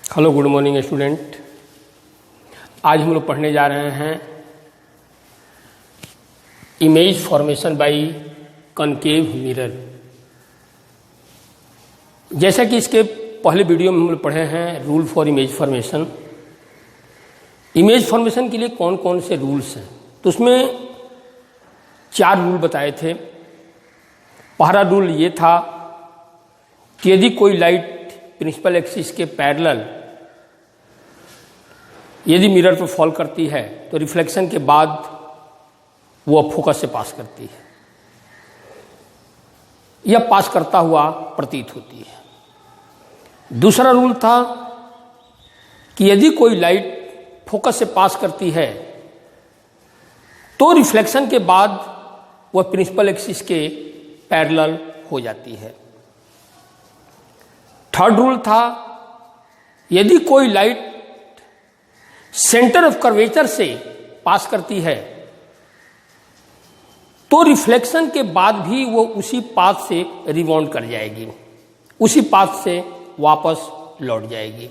Hello good morning student. आज हम लोग पढ़ने जा रहे हैं image formation by concave mirror. जैसा कि इसके पहले वीडियो में हम लोग पढ़े हैं rule for image formation. Image formation के लिए कौन कौन से रूल्स हैं, तो उसमें 4 रूल बताए थे। पहला रूल ये था कि यदि कोई लाइट प्रिंसिपल एक्सिस के पैरेलल यदि मिरर पर फॉल करती है तो रिफ्लेक्शन के बाद वो फोकस से पास करती है या पास करता हुआ प्रतीत होती है। दूसरा रूल था कि यदि कोई लाइट फोकस से पास करती है तो रिफ्लेक्शन के बाद वह प्रिंसिपल एक्सिस के पैरेलल हो जाती है। थर्ड रूल था यदि कोई लाइट सेंटर ऑफ कर्वेचर से पास करती है तो रिफ्लेक्शन के बाद भी वो उसी पाथ से रिबाउंड कर जाएगी, उसी पाथ से वापस लौट जाएगी।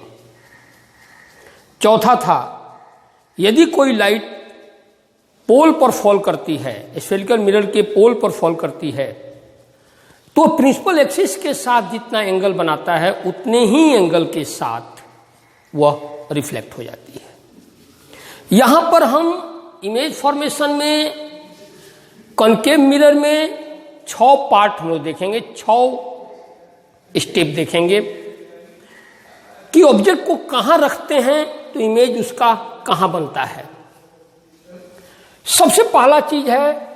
चौथा था यदि कोई लाइट पोल पर फॉल करती है, स्फेरिकल मिरर के पोल पर फॉल करती है, तो प्रिंसिपल एक्सिस के साथ जितना एंगल बनाता है उतने ही एंगल के साथ वह रिफ्लेक्ट हो जाती है। यहां पर हम इमेज फॉर्मेशन में कॉनकेव मिरर में 6 पार्ट हम लोग देखेंगे, 6 स्टेप देखेंगे कि ऑब्जेक्ट को कहां रखते हैं तो इमेज उसका कहां बनता है। सबसे पहला चीज है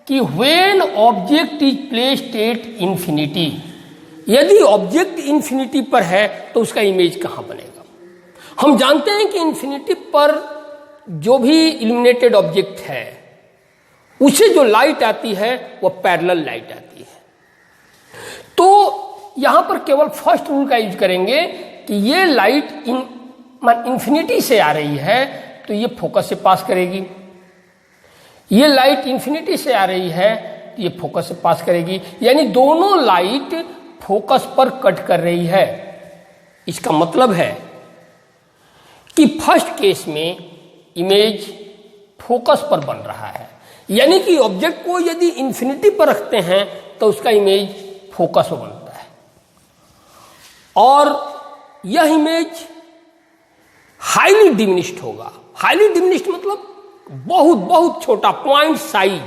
कि when object is placed at infinity, यदि ऑब्जेक्ट इंफिनिटी पर है तो उसका इमेज कहां बनेगा। हम जानते हैं कि इंफिनिटी पर जो भी इल्यूमिनेटेड ऑब्जेक्ट है उसे जो लाइट आती है वह पैरेलल लाइट आती है। तो यहां पर केवल फर्स्ट रूल का यूज करेंगे कि ये लाइट इंफिनिटी से आ रही है तो ये फोकस से पास करेगी, ये लाइट इंफिनिटी से आ रही है तो ये फोकस से पास करेगी, यानी दोनों लाइट फोकस पर कट कर रही है। इसका मतलब है कि फर्स्ट केस में इमेज फोकस पर बन रहा है, यानी कि ऑब्जेक्ट को यदि इंफिनिटी पर रखते हैं तो उसका इमेज फोकस पर बनता है और यह इमेज हाईली डिमिनिश्ड होगा। हाईली डिमिनिश्ड मतलब बहुत बहुत छोटा, पॉइंट साइज।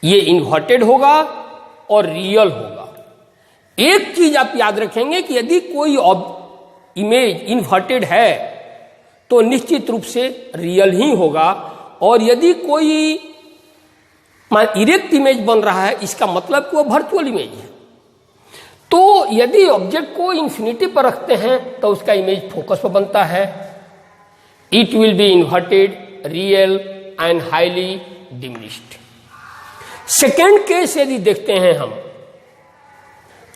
ये इन्वर्टेड होगा और रियल होगा। एक चीज आप याद रखेंगे कि यदि कोई इमेज इन्वर्टेड है तो निश्चित रूप से रियल ही होगा, और यदि कोई इरेक्ट इमेज बन रहा है इसका मतलब कि वो वर्चुअल इमेज है। तो यदि ऑब्जेक्ट को इंफिनिटी पर रखते हैं तो उसका इमेज फोकस पर बनता है। It will be inverted, real and highly diminished. Second case यदि देखते हैं हम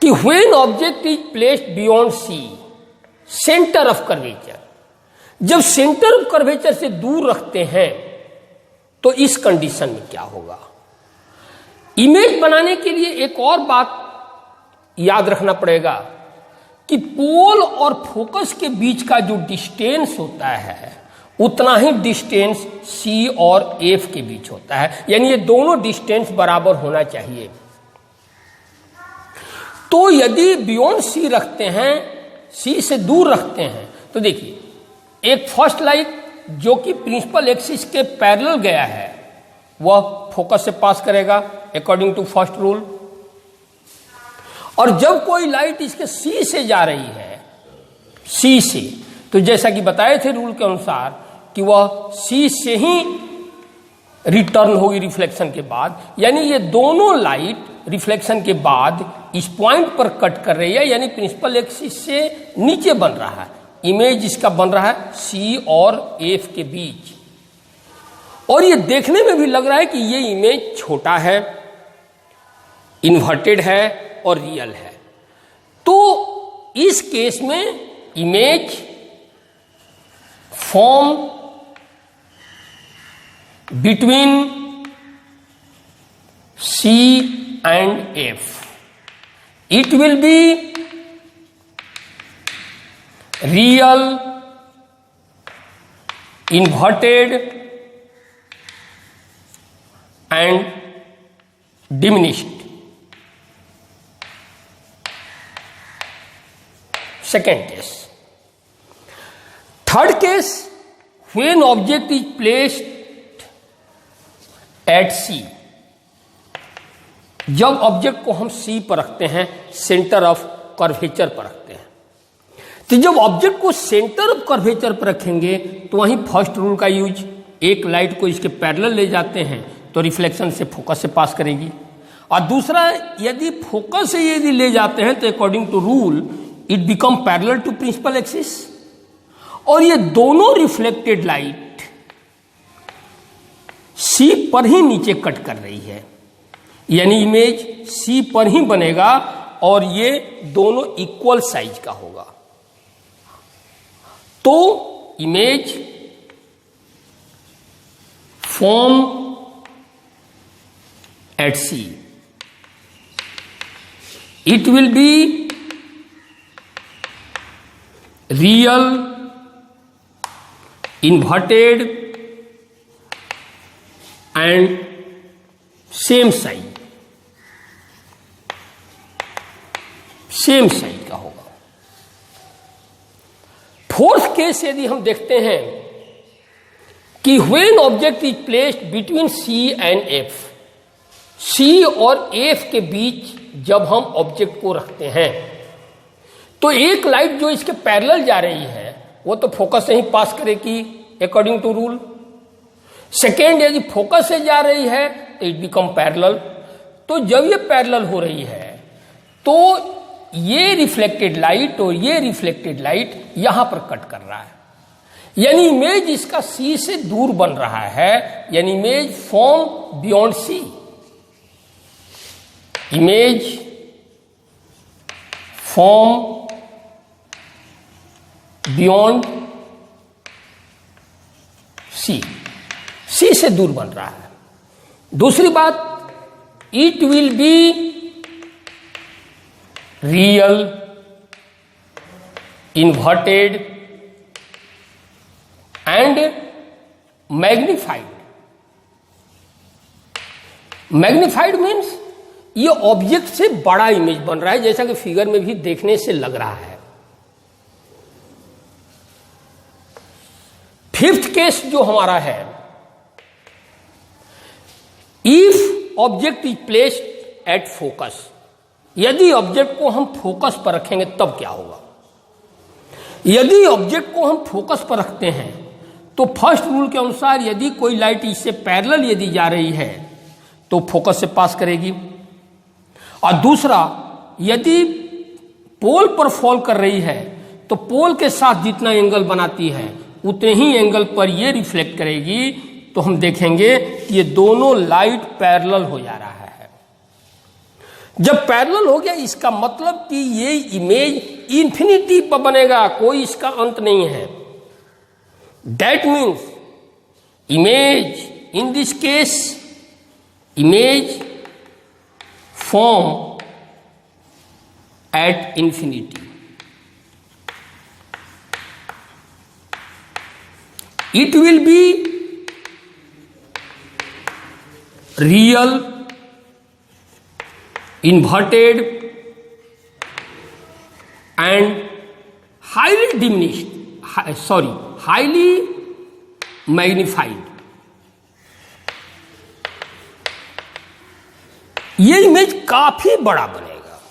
कि when object is placed beyond C, centre of curvature, जब सेंटर ऑफ कर्वेचर से दूर रखते हैं तो इस कंडीशन में क्या होगा। इमेज बनाने के लिए एक और बात याद रखना पड़ेगा कि पोल और फोकस के बीच का जो डिस्टेंस होता है उतना ही डिस्टेंस सी और एफ के बीच होता है, यानी ये दोनों डिस्टेंस बराबर होना चाहिए। तो यदि बियॉन्ड सी रखते हैं, सी से दूर रखते हैं, तो देखिए एक फर्स्ट लाइट जो कि प्रिंसिपल एक्सिस के पैरेलल गया है वह फोकस से पास करेगा अकॉर्डिंग टू फर्स्ट रूल, और जब कोई लाइट इसके सी से जा रही है, सी से, तो जैसा कि बताए थे रूल के अनुसार कि वह सी से ही रिटर्न होगी रिफ्लेक्शन के बाद, यानी ये दोनों लाइट रिफ्लेक्शन के बाद इस पॉइंट पर कट कर रही है, यानी प्रिंसिपल एक्सिस से नीचे बन रहा है। इमेज इसका बन रहा है सी और एफ के बीच, और ये देखने में भी लग रहा है कि ये इमेज छोटा है, इन्वर्टेड है और रियल है। तो इस केस में image form between C and F, it will be real, inverted and diminished. Second case. Third case, when object is placed at C. जब ऑब्जेक्ट को हम C पर रखते हैं, सेंटर ऑफ कर्वेचर पर रखते हैं, तो जब ऑब्जेक्ट को सेंटर ऑफ कर्वेचर पर रखेंगे तो वहीं फर्स्ट रूल का यूज, एक लाइट को इसके पैरेलल ले जाते हैं तो रिफ्लेक्शन से फोकस से पास करेगी, और दूसरा यदि फोकस से यदि ले जाते हैं तो according to rule it become parallel to principal axis, और ये दोनों रिफ्लेक्टेड लाइट सी पर ही नीचे कट कर रही है, यानी इमेज सी पर ही बनेगा और ये दोनों इक्वल साइज का होगा। तो image form at C, it will be real, inverted and same size का होगा। फोर्थ केस यदि हम देखते हैं कि when object is placed between C and F, C और एफ के बीच जब हम ऑब्जेक्ट को रखते हैं तो एक लाइट जो इसके पैरेलल जा रही है वो तो फोकस से ही पास करेगी अकॉर्डिंग टू रूल। सेकेंड, यदि फोकस से जा रही है तो इट बिकम पैरेलल। तो जब ये पैरेलल हो रही है तो ये रिफ्लेक्टेड लाइट और ये रिफ्लेक्टेड लाइट यहां पर कट कर रहा है, यानी इमेज इसका सी से दूर बन रहा है, यानी image form beyond C, image form beyond C, C से दूर बन रहा है। दूसरी बात, it will be real, inverted and magnified. Magnified means ये ऑब्जेक्ट से बड़ा इमेज बन रहा है, जैसा कि फिगर में भी देखने से लग रहा है। फिफ्थ केस जो हमारा है, if object is placed at focus, यदि ऑब्जेक्ट को हम फोकस पर रखेंगे तब क्या होगा। यदि ऑब्जेक्ट को हम फोकस पर रखते हैं तो फर्स्ट रूल के अनुसार यदि कोई लाइट इससे पैरेलल यदि जा रही है तो फोकस से पास करेगी, और दूसरा यदि पोल पर फॉल कर रही है तो पोल के साथ जितना एंगल बनाती है उतने ही एंगल पर ये रिफ्लेक्ट करेगी। तो हम देखेंगे कि ये दोनों लाइट पैरेलल हो जा रहा है। जब पैरेलल हो गया इसका मतलब कि ये इमेज इंफिनिटी पर बनेगा, कोई इसका अंत नहीं है। That means image in this case, image form at infinity. It will be real, inverted and highly diminished, highly magnified। ये इमेज काफी बड़ा बनेगा,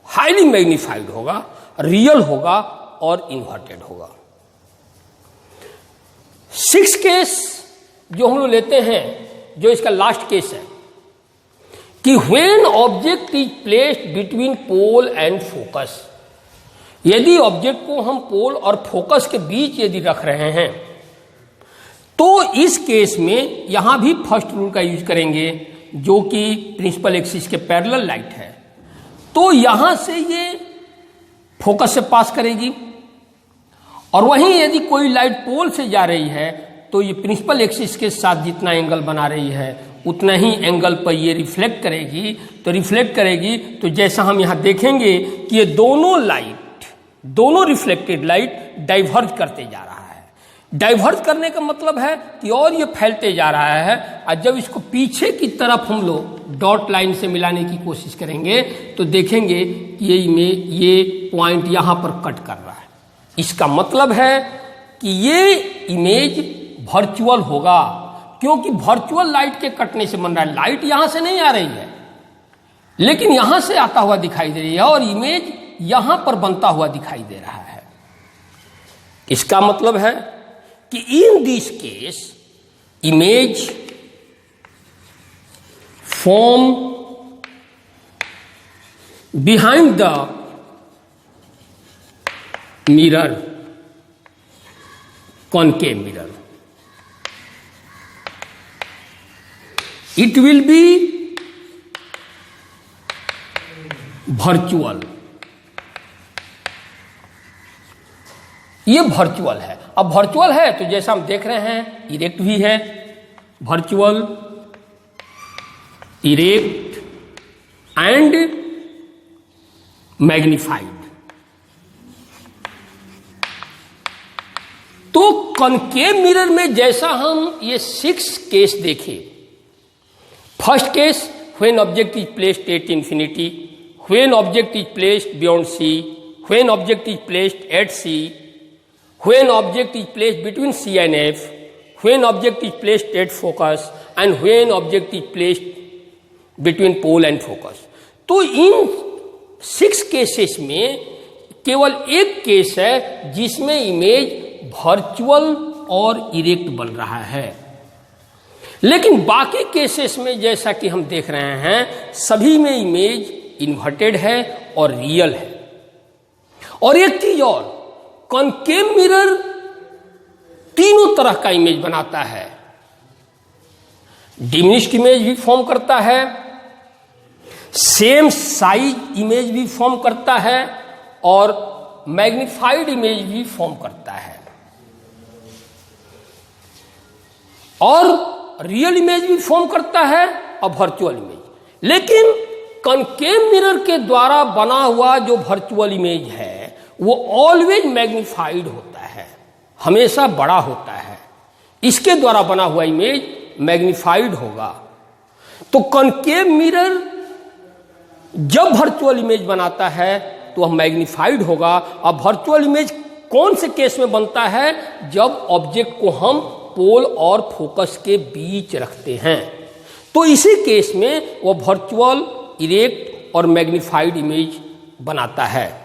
हाईली मैग्निफाइड होगा, रियल होगा और इन्वर्टेड होगा। सिक्स केस जो हम लोग लेते हैं, जो इसका लास्ट केस है, कि when object is placed between pole and focus, यदि ऑब्जेक्ट को हम पोल और फोकस के बीच यदि रख रहे हैं तो इस केस में यहां भी फर्स्ट रूल का यूज करेंगे जो कि प्रिंसिपल एक्सिस के पैरेलल लाइट है। तो यहां से ये फोकस से पास करेगी, और वहीं यदि कोई लाइट पोल से जा रही है तो ये प्रिंसिपल एक्सिस के साथ जितना एंगल बना रही है उतना ही एंगल पर ये रिफ्लेक्ट करेगी। तो रिफ्लेक्ट करेगी तो जैसा हम यहां देखेंगे कि ये दोनों लाइट दोनों रिफ्लेक्टेड लाइट डाइवर्ज करते जा रहा है। डाइवर्ज करने का मतलब है कि और ये फैलते जा रहा है, और जब इसको पीछे की तरफ हम लोग डॉट लाइन से मिलाने की कोशिश करेंगे तो देखेंगे कि ये पॉइंट यहाँ पर कट कर रहा है। इसका मतलब है कि ये इमेज वर्चुअल होगा, क्योंकि वर्चुअल लाइट के कटने से बन रहा है। लाइट यहां से नहीं आ रही है, लेकिन यहां से आता हुआ दिखाई दे रही है और इमेज यहां पर बनता हुआ दिखाई दे रहा है। इसका मतलब है कि in this case image form behind the mirror, concave mirror, it will be virtual। ये वर्चुअल है। अब वर्चुअल है तो जैसा हम देख रहे हैं इरेक्ट भी है, वर्चुअल, इरेक्ट एंड मैग्नीफाइड। तो कॉनकेव मिरर में जैसा हम ये 6 केस देखे, first case when object is placed at infinity, when object is placed beyond C, when object is placed at C, when object is placed between C and F, when object is placed at focus and when object is placed between pole and focus. तो इन 6 cases में केवल एक case है जिसमें image virtual और erect बन रहा है, लेकिन बाकी केसेस में जैसा कि हम देख रहे हैं सभी में इमेज इन्वर्टेड है और रियल है। और एक चीज और, कॉनकेव मिरर तीनों तरह का इमेज बनाता है। डिमिनिश्ड इमेज भी फॉर्म करता है, सेम साइज इमेज भी फॉर्म करता है और मैग्नीफाइड इमेज भी फॉर्म करता है, और रियल इमेज भी फॉर्म करता है और वर्चुअल इमेज। लेकिन कॉनकेव मिरर के द्वारा बना हुआ जो वर्चुअल इमेज है वो ऑलवेज मैग्नीफाइड होता है, हमेशा बड़ा होता है। इसके द्वारा बना हुआ इमेज मैग्नीफाइड होगा। तो कॉनकेव मिरर जब वर्चुअल इमेज बनाता है तो वह मैग्नीफाइड होगा। अब वर्चुअल इमेज कौन से केस में बनता है? जब ऑब्जेक्ट को हम पोल और फोकस के बीच रखते हैं, तो इसी केस में वह वर्चुअल, इरेक्ट और मैग्नीफाइड इमेज बनाता है।